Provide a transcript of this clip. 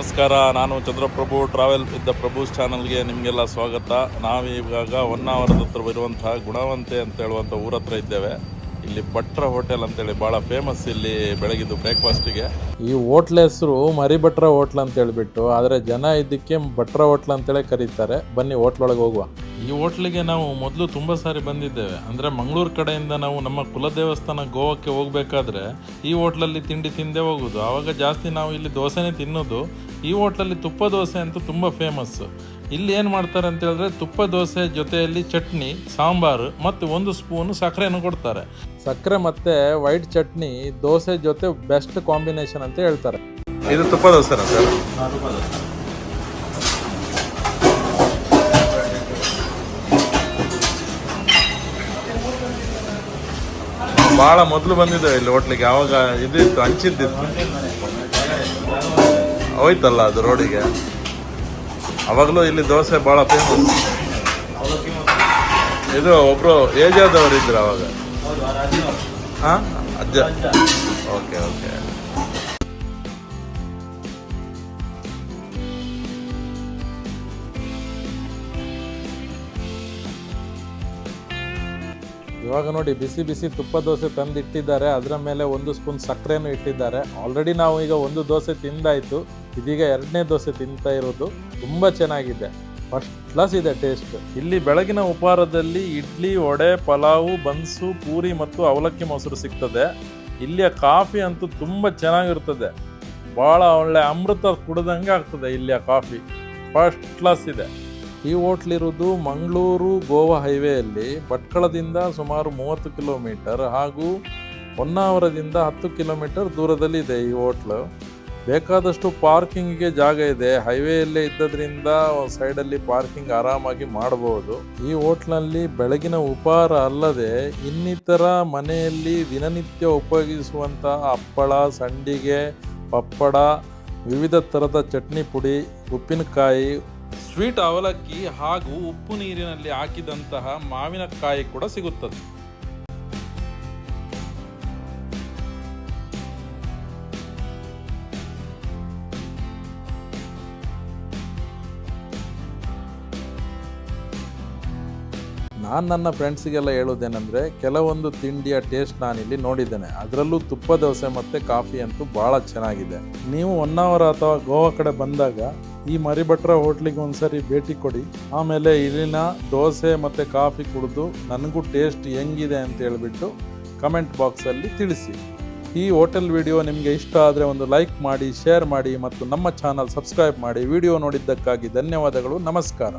ನಮಸ್ಕಾರ. ನಾನು Chandraprabhu travel with the ಪ್ರಭುಸ್ ಚಾನಲ್ಗೆ ನಿಮಗೆಲ್ಲ ಸ್ವಾಗತ. ನಾವೀಗ ಹೊನ್ನಾವರದ ಹತ್ರ ಬರುವಂತಹ ಗುಣವಂತೆ ಅಂತ ಹೇಳುವಂಥ ಊರ ಹತ್ರ ಇದ್ದೇವೆ. ಇಲ್ಲಿ ಭಟ್ರ ಹೋಟೆಲ್ ಅಂತೇಳಿ ಭಾಳ ಫೇಮಸ್ ಇಲ್ಲಿ ಬೆಳಗಿದ್ದು ಬ್ರೇಕ್ಫಾಸ್ಟಿಗೆ. ಈ ಹೋಟ್ಲ್ ಹೆಸರು ಮರಿಭಟ್ರ ಹೋಟ್ಲ್ ಅಂತ ಹೇಳ್ಬಿಟ್ಟು, ಆದರೆ ಜನ ಇದಕ್ಕೆ ಭಟ್ರ ಹೋಟ್ಲ್ ಅಂತೇಳಿ ಕರೀತಾರೆ. ಬನ್ನಿ ಹೋಟ್ಲೊಳಗೆ ಹೋಗುವ. ಈ ಹೋಟ್ಲಿಗೆ ನಾವು ಮೊದಲು ತುಂಬ ಸಾರಿ ಬಂದಿದ್ದೇವೆ. ಅಂದರೆ ಮಂಗಳೂರು ಕಡೆಯಿಂದ ನಾವು ನಮ್ಮ ಕುಲದೇವಸ್ಥಾನ ಗೋವಾಕ್ಕೆ ಹೋಗಬೇಕಾದ್ರೆ ಈ ಹೋಟ್ಲಲ್ಲಿ ತಿಂಡಿ ತಿಂದೇ ಹೋಗೋದು. ಆವಾಗ ಜಾಸ್ತಿ ನಾವು ಇಲ್ಲಿ ದೋಸೆನೇ ತಿನ್ನೋದು. ಈ ಹೋಟ್ಲಲ್ಲಿ ತುಪ್ಪ ದೋಸೆ ಅಂತೂ ತುಂಬ ಫೇಮಸ್ಸು. ಇಲ್ಲಿ ಏನು ಮಾಡ್ತಾರೆ ಅಂತ ಹೇಳಿದ್ರೆ, ತುಪ್ಪ ದೋಸೆ ಜೊತೆಯಲ್ಲಿ ಚಟ್ನಿ, ಸಾಂಬಾರು ಮತ್ತು 1 ಸ್ಪೂನು ಸಕ್ಕರೆಯನ್ನು ಕೊಡ್ತಾರೆ. ಸಕ್ಕರೆ ಮತ್ತು ವೈಟ್ ಚಟ್ನಿ ದೋಸೆ ಜೊತೆ ಬೆಸ್ಟ್ ಕಾಂಬಿನೇಷನ್ ಅಂತ ಹೇಳ್ತಾರೆ. ಇದು ತುಪ್ಪ ದೋಸೆನಾ ಸರ್? ಭಾಳ ಮೊದಲು ಬಂದಿದ್ದೇವೆ ಇಲ್ಲಿ ಹೋಟ್ಲಿಗೆ. ಆವಾಗ ಇದಿತ್ತು, ಹಂಚಿದ್ದಿತ್ತು, ಹೋಯ್ತಲ್ಲ ಅದು ರೋಡಿಗೆ. ಅವಾಗಲೂ ಇಲ್ಲಿ ದೋಸೆ ಭಾಳ ಫೇಮಸ್. ಇದು ಒಬ್ರು ಏಜ್ ಆದವರು ಇದ್ರು ಅವಾಗ. ಹಾಂ, ಅಜ್ಜ. Okay okay. ಇವಾಗ ನೋಡಿ, ಬಿಸಿ ಬಿಸಿ ತುಪ್ಪ ದೋಸೆ ತಂದು ಇಟ್ಟಿದ್ದಾರೆ. ಅದರ ಮೇಲೆ 1 ಸ್ಪೂನ್ ಸಕ್ಕರೆನೂ ಇಟ್ಟಿದ್ದಾರೆ. ಆಲ್ರೆಡಿ ನಾವು ಈಗ 1 ದೋಸೆ ತಿಂದಾಯಿತು. ಇದೀಗ 2ನೇ ದೋಸೆ ತಿಂತಾ ಇರೋದು. ತುಂಬ ಚೆನ್ನಾಗಿದೆ, ಫಸ್ಟ್ ಕ್ಲಾಸ್ ಇದೆ ಟೇಸ್ಟ್. ಇಲ್ಲಿ ಬೆಳಗಿನ ಉಪಹಾರದಲ್ಲಿ ಇಡ್ಲಿ, ವಡೆ, ಪಲಾವು, ಬನ್ಸು, ಪೂರಿ ಮತ್ತು ಅವಲಕ್ಕಿ ಮೊಸರು ಸಿಗ್ತದೆ. ಇಲ್ಲಿಯ ಕಾಫಿ ಅಂತೂ ತುಂಬ ಚೆನ್ನಾಗಿರ್ತದೆ. ಭಾಳ ಒಳ್ಳೆ ಅಮೃತ ಕುಡ್ದಂಗೆ ಆಗ್ತದೆ ಇಲ್ಲಿಯ ಕಾಫಿ. ಫಸ್ಟ್ ಕ್ಲಾಸ್ ಇದೆ. ಈ ಹೋಟ್ಲಿರೋದು ಮಂಗಳೂರು ಗೋವಾ ಹೈವೇಯಲ್ಲಿ ಭಟ್ಕಳದಿಂದ ಸುಮಾರು 30 ಕಿಲೋಮೀಟರ್ ಹಾಗೂ ಹೊನ್ನಾವರದಿಂದ 10 ಕಿಲೋಮೀಟರ್ ದೂರದಲ್ಲಿ ಇದೆ ಈ ಹೋಟ್ಲು. ಬೇಕಾದಷ್ಟು ಪಾರ್ಕಿಂಗಿಗೆ ಜಾಗ ಇದೆ. ಹೈವೇಯಲ್ಲೇ ಇದ್ದದ್ರಿಂದ ಸೈಡಲ್ಲಿ ಪಾರ್ಕಿಂಗ್ ಆರಾಮಾಗಿ ಮಾಡಬಹುದು. ಈ ಹೋಟ್ಲಲ್ಲಿ ಬೆಳಗಿನ ಉಪಹಾರ ಅಲ್ಲದೆ ಇನ್ನಿತರ ಮನೆಯಲ್ಲಿ ದಿನನಿತ್ಯ ಉಪಯೋಗಿಸುವಂಥ ಹಪ್ಪಳ, ಸಂಡಿಗೆ, ಪಪ್ಪಡ, ವಿವಿಧ ಥರದ ಚಟ್ನಿ ಪುಡಿ, ಉಪ್ಪಿನಕಾಯಿ, ಸ್ವೀಟ್ ಅವಲಕ್ಕಿ ಹಾಗೂ ಉಪ್ಪು ನೀರಿನಲ್ಲಿ ಹಾಕಿದಂತಹ ಮಾವಿನಕಾಯಿ ಕೂಡ ಸಿಗುತ್ತದೆ. ನಾನು ನನ್ನ ಫ್ರೆಂಡ್ಸಿಗೆಲ್ಲ ಹೇಳೋದೇನೆಂದರೆ, ಕೆಲವೊಂದು ತಿಂಡಿಯ ಟೇಸ್ಟ್ ನಾನಿಲ್ಲಿ ನೋಡಿದ್ದೇನೆ. ಅದರಲ್ಲೂ ತುಪ್ಪ ದೋಸೆ ಮತ್ತು ಕಾಫಿ ಅಂತೂ ಭಾಳ ಚೆನ್ನಾಗಿದೆ. ನೀವು ಹೊನ್ನಾವರ ಅಥವಾ ಗೋವಾ ಕಡೆ ಬಂದಾಗ ಈ ಮರಿಭಟ್ರ ಹೋಟ್ಲಿಗೆ ಒಂದ್ಸರಿ ಭೇಟಿ ಕೊಡಿ. ಆಮೇಲೆ ಇಲ್ಲಿನ ದೋಸೆ ಮತ್ತು ಕಾಫಿ ಕುಡಿದು ನನಗೂ ಟೇಸ್ಟ್ ಹೆಂಗಿದೆ ಅಂತ ಹೇಳ್ಬಿಟ್ಟು ಕಮೆಂಟ್ ಬಾಕ್ಸಲ್ಲಿ ತಿಳಿಸಿ. ಈ ಹೋಟೆಲ್ ವಿಡಿಯೋ ನಿಮಗೆ ಇಷ್ಟ ಆದರೆ ಒಂದು ಲೈಕ್ ಮಾಡಿ, ಶೇರ್ ಮಾಡಿ ಮತ್ತು ನಮ್ಮ ಚಾನಲ್ ಸಬ್ಸ್ಕ್ರೈಬ್ ಮಾಡಿ. ವಿಡಿಯೋ ನೋಡಿದ್ದಕ್ಕಾಗಿ ಧನ್ಯವಾದಗಳು. ನಮಸ್ಕಾರ.